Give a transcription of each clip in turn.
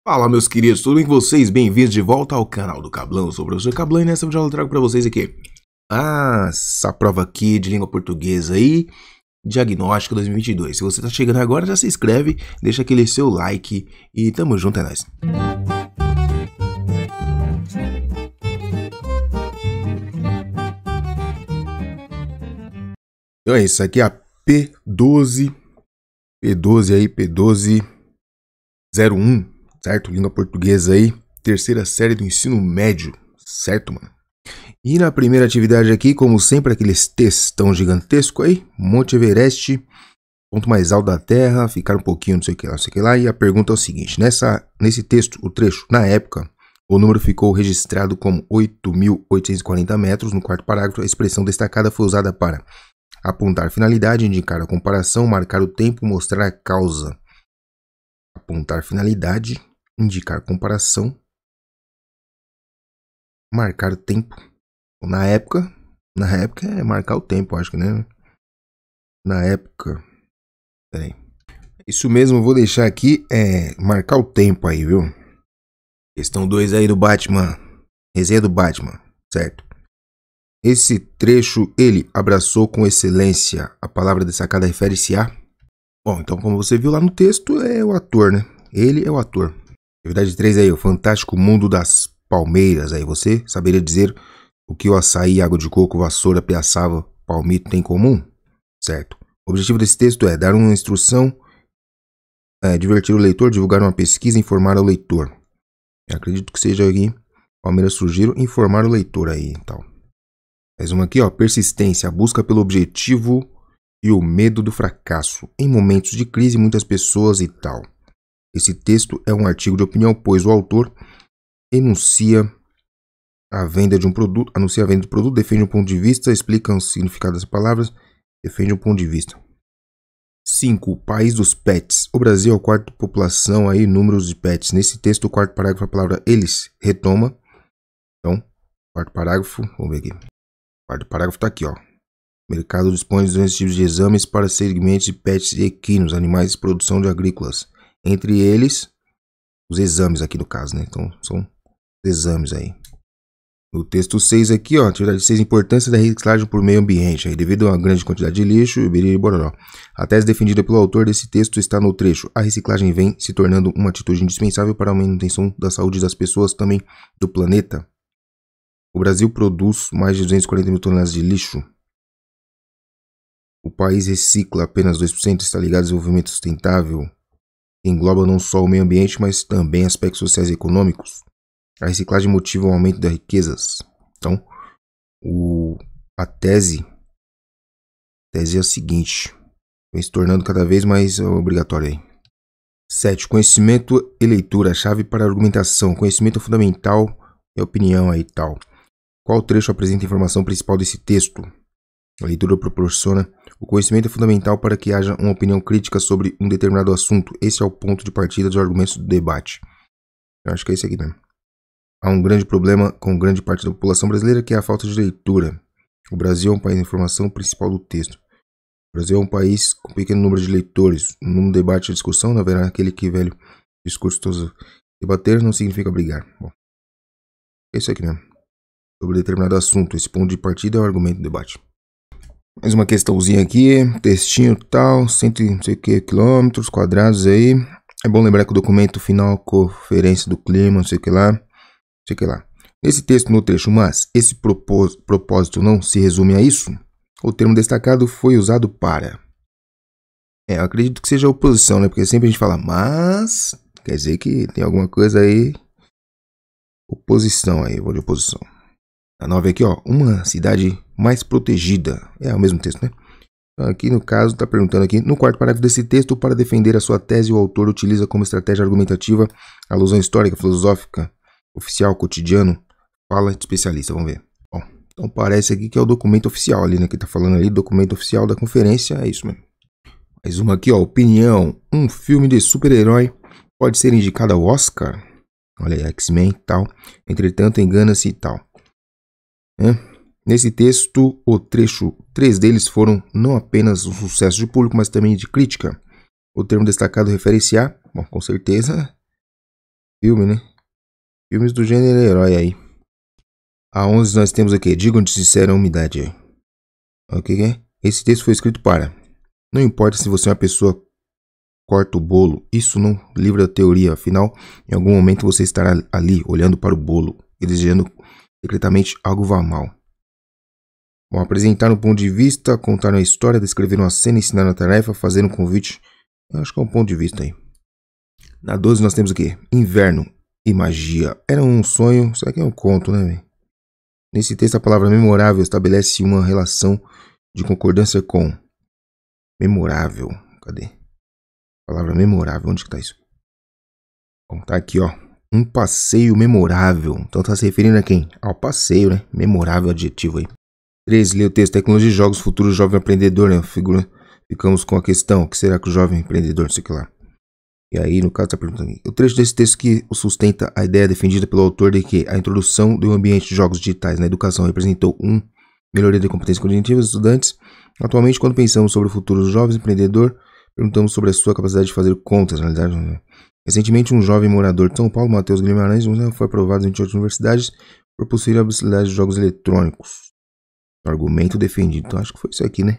Fala, meus queridos, tudo bem com vocês? Bem-vindos de volta ao canal do Cablão. Eu sou o professor Cablão e nessa vídeo eu trago para vocês aqui essa prova aqui de língua portuguesa aí, Diagnóstico 2022. Se você tá chegando agora, já se inscreve, deixa aquele seu like e tamo junto, é nóis. Então é isso, aqui é a P12 aí, P12 01, certo? Língua portuguesa aí, terceira série do ensino médio, certo, mano? E na primeira atividade aqui, como sempre, aqueles textão gigantesco aí, Monte Everest, ponto mais alto da Terra, ficar um pouquinho, não sei o que lá, não sei o que lá, e a pergunta é o seguinte, nesse texto, o trecho, na época, o número ficou registrado como 8.840 metros, no quarto parágrafo, a expressão destacada foi usada para apontar finalidade, indicar a comparação, marcar o tempo, mostrar a causa. Apontar finalidade, indicar comparação, marcar o tempo. Na época é marcar o tempo, acho que, né? Na época, peraí. Isso mesmo, eu vou deixar aqui, marcar o tempo aí, viu? Questão 2 aí do Batman, resenha do Batman, certo? Esse trecho ele abraçou com excelência. A palavra destacada refere-se a... Bom, então como você viu lá no texto, é o ator, né? Ele é o ator. Atividade 3 aí, o fantástico mundo das palmeiras. Aí você saberia dizer o que o açaí, água de coco, vassoura, piaçava, palmito tem em comum? Certo. O objetivo desse texto é dar uma instrução, divertir o leitor, divulgar uma pesquisa, informar o leitor. Eu acredito que seja aqui, palmeiras surgiram, informar o leitor aí e tal. Mais uma aqui, ó, persistência, a busca pelo objetivo e o medo do fracasso. Em momentos de crise, muitas pessoas e tal. Esse texto é um artigo de opinião, pois o autor anuncia a venda de um produto, defende um ponto de vista, explica o significado das palavras, defende um ponto de vista. 5. País dos pets. O Brasil é o quarto população aí, números de pets. Nesse texto, o quarto parágrafo, a palavra eles retoma. Então, quarto parágrafo, vamos ver aqui. O quarto parágrafo está aqui, ó. O mercado dispõe de 200 tipos de exames para segmentos de pets e equinos, animais de produção de agrícolas. Entre eles, os exames aqui no caso, né? Então, são exames aí. No texto 6 aqui, ó, atividade 6, importância da reciclagem por meio ambiente. Aí, devido a uma grande quantidade de lixo, e bororó. A tese defendida pelo autor desse texto está no trecho. A reciclagem vem se tornando uma atitude indispensável para a manutenção da saúde das pessoas, também do planeta. O Brasil produz mais de 240 mil toneladas de lixo. O país recicla apenas 2%, está ligado ao desenvolvimento sustentável, que engloba não só o meio ambiente, mas também aspectos sociais e econômicos. A reciclagem motiva o aumento das riquezas. Então, a tese é a seguinte, vem se tornando cada vez mais obrigatória aí. 7. Conhecimento e leitura, chave para a argumentação. Conhecimento é fundamental e opinião aí e tal. Qual trecho apresenta a informação principal desse texto? A leitura proporciona. O conhecimento é fundamental para que haja uma opinião crítica sobre um determinado assunto. Esse é o ponto de partida dos argumentos do debate. Eu acho que é esse aqui mesmo. Há um grande problema com grande parte da população brasileira, que é a falta de leitura. O Brasil é um país de informação principal do texto. O Brasil é um país com pequeno número de leitores. No debate e discussão, não haverá aquele que velho discurso todos. Debater não significa brigar. Bom, é isso aqui mesmo. Sobre determinado assunto. Esse ponto de partida é o argumento do debate. Mais uma questãozinha aqui, textinho tal, 100 não sei o que, quilômetros quadrados aí. É bom lembrar que o documento final, conferência do clima, não sei o que lá, não sei o que lá. Nesse texto, no trecho, mas esse propósito não se resume a isso, o termo destacado foi usado para... eu acredito que seja oposição, né? Porque sempre a gente fala, mas... Quer dizer que tem alguma coisa aí... Oposição aí, vou de oposição. A 9 aqui, ó, uma cidade mais protegida. É o mesmo texto, né? Aqui no caso, está perguntando aqui, no quarto parágrafo desse texto, para defender a sua tese, o autor utiliza como estratégia argumentativa a alusão histórica, filosófica, oficial, cotidiano, fala de especialista, vamos ver. Bom, então parece aqui que é o documento oficial ali, né? Que tá falando ali, documento oficial da conferência, é isso mesmo. Mais uma aqui, ó, opinião, um filme de super-herói pode ser indicado ao Oscar? Olha aí, X-Men e tal, entretanto engana-se e tal. Nesse texto, o trecho 3 deles foram não apenas um sucesso de público, mas também de crítica. O termo destacado refere-se a, bom, com certeza, Filme, né? Filmes do gênero herói aí. A 11 nós temos aqui. Diga onde disseram a umidade aí. O que é? Esse texto foi escrito para. Não importa se você é uma pessoa corta o bolo. Isso não livra da teoria. Afinal, em algum momento você estará ali, olhando para o bolo e desejando secretamente algo vá mal. Bom, apresentar um ponto de vista, contar uma história, descrever uma cena, ensinar uma tarefa, fazer um convite. Eu acho que é um ponto de vista aí. Na 12 nós temos o quê? Inverno e magia. Era um sonho, isso aqui é um conto, né, velho? Nesse texto a palavra memorável estabelece uma relação de concordância com memorável. Cadê? A palavra memorável, onde que tá isso? Bom, tá aqui, ó. Um passeio memorável. Então tá se referindo a quem? Ao passeio, né? Memorável, adjetivo aí. 13. Lê o texto. Tecnologia de jogos, futuro jovem empreendedor, né? Ficamos com a questão. O que será que o jovem empreendedor, sei lá. E aí, no caso, tá perguntando aqui. O trecho desse texto que sustenta a ideia defendida pelo autor de que a introdução do ambiente de jogos digitais na educação representou melhoria de competências cognitivas dos estudantes. Atualmente, quando pensamos sobre o futuro dos jovens empreendedor, perguntamos sobre a sua capacidade de fazer contas. Na realidade, recentemente, um jovem morador de São Paulo, Matheus Guimarães, foi aprovado em 28 universidades por possuir a habilidade de jogos eletrônicos. O argumento defendido. Então, acho que foi isso aqui, né?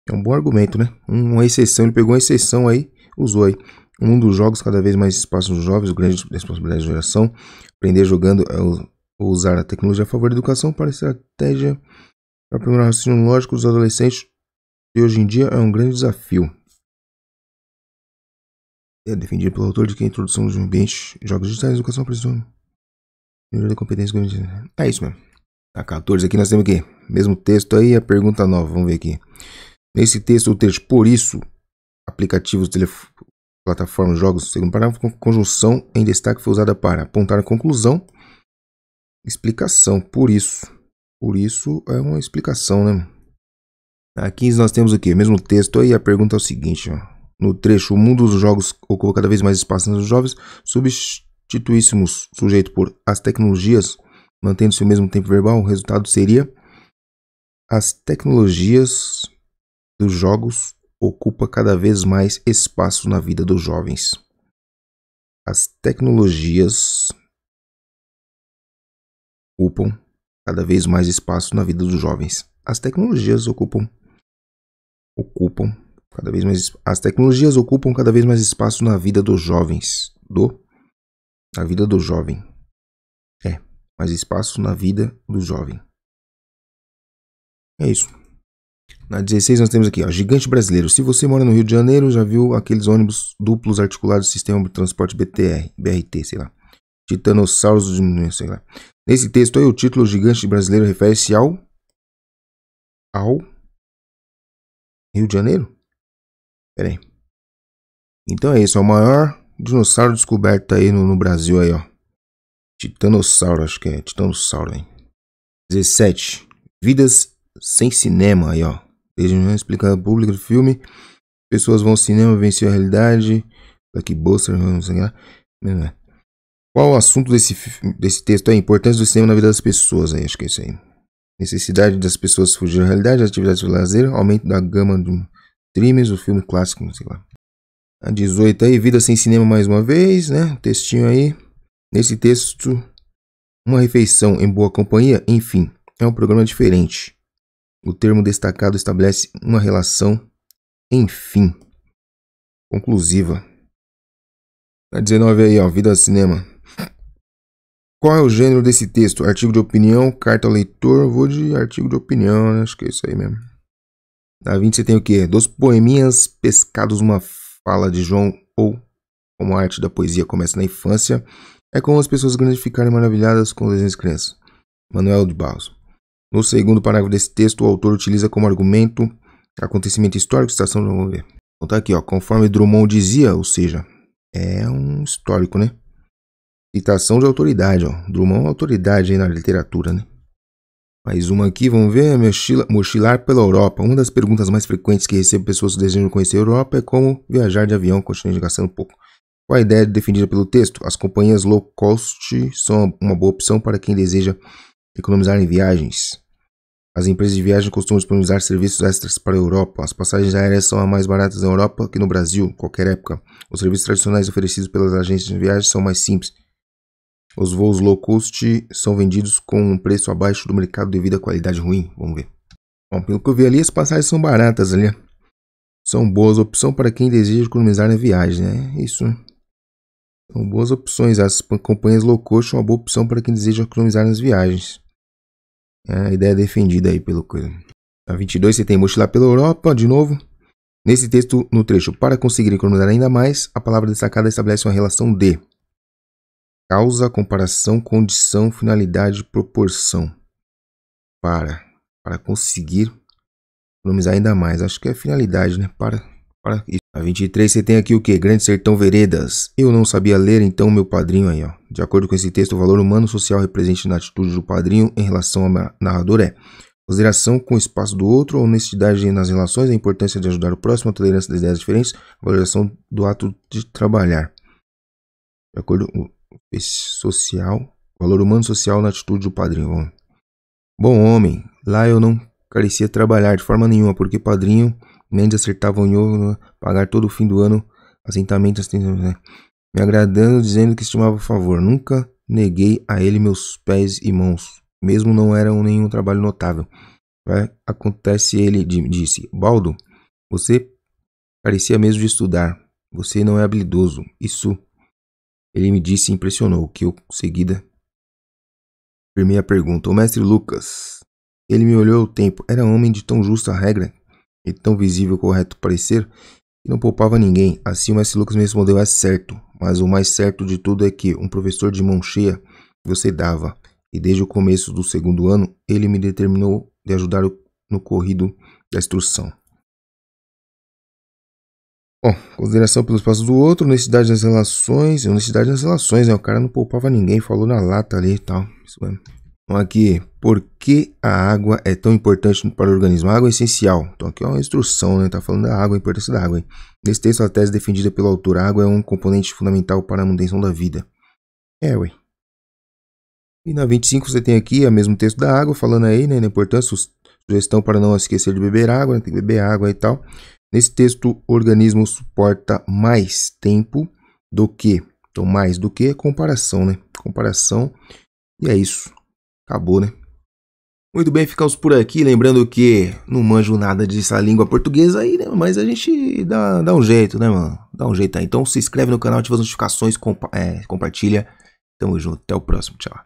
É um bom argumento, né? Uma exceção. Ele pegou uma exceção aí, usou aí. O mundo dos jogos, cada vez mais espaço dos jovens, grande responsabilidade da geração. Aprender jogando ou usar a tecnologia a favor da educação para estratégia para aprimorar o raciocínio lógico dos adolescentes de hoje em dia é um grande desafio. É defendido pelo autor de que a introdução de um ambiente de jogos digitais na educação precisa melhoria da competência cognitiva. É isso mesmo. A 14 aqui nós temos o quê? Mesmo texto aí, a pergunta nova. Vamos ver aqui. Nesse texto, o texto, por isso, aplicativos, plataformas, jogos, segundo parágrafo, conjunção em destaque foi usada para apontar a conclusão, explicação, por isso. Por isso é uma explicação, né? A 15 nós temos o quê? Mesmo texto aí, a pergunta é o seguinte, ó. No trecho, o mundo dos jogos ocupa cada vez mais espaço nos jovens, substituíssemos sujeito por as tecnologias, mantendo-se o mesmo tempo verbal, o resultado seria as tecnologias dos jogos ocupa cada vez mais espaço na vida dos jovens. As tecnologias ocupam cada vez mais espaço na vida dos jovens. As tecnologias ocupam cada vez mais. As tecnologias ocupam cada vez mais espaço na vida dos jovens. Na vida do jovem. Mais espaço na vida do jovem. É isso. Na 16 nós temos aqui, ó, gigante brasileiro. Se você mora no Rio de Janeiro, já viu aqueles ônibus duplos articulados do sistema de transporte BRT, sei lá. Titanossauros, sei lá. Nesse texto aí, o título gigante brasileiro refere-se ao Rio de Janeiro? Pera aí. Então é isso, é o maior dinossauro descoberto aí no Brasil aí, ó. Titanossauro, acho que é Titanossauro, hein. 17. Vidas sem cinema aí, ó. Desde uma explicação pública do filme. Pessoas vão ao cinema, vencem a realidade. Aqui, Bolsa, não sei lá. Qual o assunto desse texto aí? A importância do cinema na vida das pessoas aí, acho que é isso aí. Necessidade das pessoas fugir da realidade, das atividades de lazer, aumento da gama de streams, o filme clássico, não sei lá. A 18 aí, vida sem cinema mais uma vez, né? Textinho aí. Nesse texto, uma refeição em boa companhia, enfim, é um programa diferente. O termo destacado estabelece uma relação, enfim, conclusiva. A 19 aí, ó, vida cinema. Qual é o gênero desse texto? Artigo de opinião, carta ao leitor. Vou de artigo de opinião, né? Acho que é isso aí mesmo. Na 20 você tem o quê? Dos poeminhas pescados numa fala de João, ou como a arte da poesia começa na infância, é como as pessoas grandes ficarem maravilhadas com os desenhos de criança. Manuel de Barros. No segundo parágrafo desse texto, o autor utiliza como argumento acontecimento histórico, citação, vamos ver. Então tá aqui, ó, conforme Drummond dizia, ou seja, é um histórico, né? Citação de autoridade, ó. Drummond é uma autoridade aí na literatura, né? Mais uma aqui, vamos ver. Mochilar pela Europa. Uma das perguntas mais frequentes que recebo pessoas que desejam conhecer a Europa é como viajar de avião, continuando gastando um pouco. Qual a ideia defendida pelo texto? As companhias low cost são uma boa opção para quem deseja economizar em viagens. As empresas de viagem costumam disponibilizar serviços extras para a Europa. As passagens aéreas são as mais baratas na Europa que no Brasil, qualquer época. Os serviços tradicionais oferecidos pelas agências de viagem são mais simples. Os voos low cost são vendidos com um preço abaixo do mercado devido à qualidade ruim. Vamos ver. Bom, pelo que eu vi ali, as passagens são baratas ali. São boas opções para quem deseja economizar na viagem, né? Isso, né? São boas opções. As companhias low cost são uma boa opção para quem deseja economizar nas viagens. A ideia é defendida aí pelo coisa. A 22 você tem mochilar pela Europa, de novo. Nesse texto, no trecho, para conseguir economizar ainda mais, a palavra destacada estabelece uma relação de causa, comparação, condição, finalidade, proporção. Para conseguir economizar ainda mais. Acho que é finalidade, né? Para isso. A 23 você tem aqui o que? Grande Sertão Veredas. Eu não sabia ler, então meu padrinho aí, ó. De acordo com esse texto, o valor humano social represente na atitude do padrinho em relação ao narrador é consideração com o espaço do outro, honestidade nas relações, a importância de ajudar o próximo, a tolerância das ideias diferentes, a valorização do ato de trabalhar. De acordo com o social, valor humano social na atitude do padrinho. Bom homem, lá eu não carecia trabalhar de forma nenhuma, porque padrinho Mendes acertavam em pagar todo o fim do ano assentamentos, né? Me agradando, dizendo que estimava o favor. Nunca neguei a ele meus pés e mãos, mesmo não era nenhum trabalho notável. Acontece, ele disse, Baldo, você parecia mesmo de estudar, você não é habilidoso. Isso, ele me disse e impressionou, que eu, seguida, firmei a pergunta. O mestre Lucas, ele me olhou o tempo, era homem de tão justa regra e tão visível correto parecer, que não poupava ninguém. Assim o mestre Lucas me respondeu, é certo, mas o mais certo de tudo é que um professor de mão cheia você dava, e desde o começo do segundo ano, ele me determinou de ajudar no corrido da instrução. Bom, consideração pelos passos do outro, honestidade nas relações, né? O cara não poupava ninguém, falou na lata ali e tal, isso mesmo. Então aqui, por que a água é tão importante para o organismo? A água é essencial. Então aqui é uma instrução, né? Tá falando da água, a importância da água. Hein? Nesse texto, a tese defendida pelo autor, a água é um componente fundamental para a manutenção da vida. Ué. E na 25 você tem aqui o mesmo texto da água, falando aí, né? Da importância, sugestão para não esquecer de beber água, né? Tem que beber água e tal. Nesse texto, o organismo suporta mais tempo do que. Então, mais do que comparação, né? Comparação. E é isso. Acabou, né? Muito bem, ficamos por aqui. Lembrando que não manjo nada dessa língua portuguesa aí, né? Mas a gente dá um jeito, né, mano? Dá um jeito aí. Então se inscreve no canal, ativa as notificações, compartilha. Tamo junto. Até o próximo. Tchau.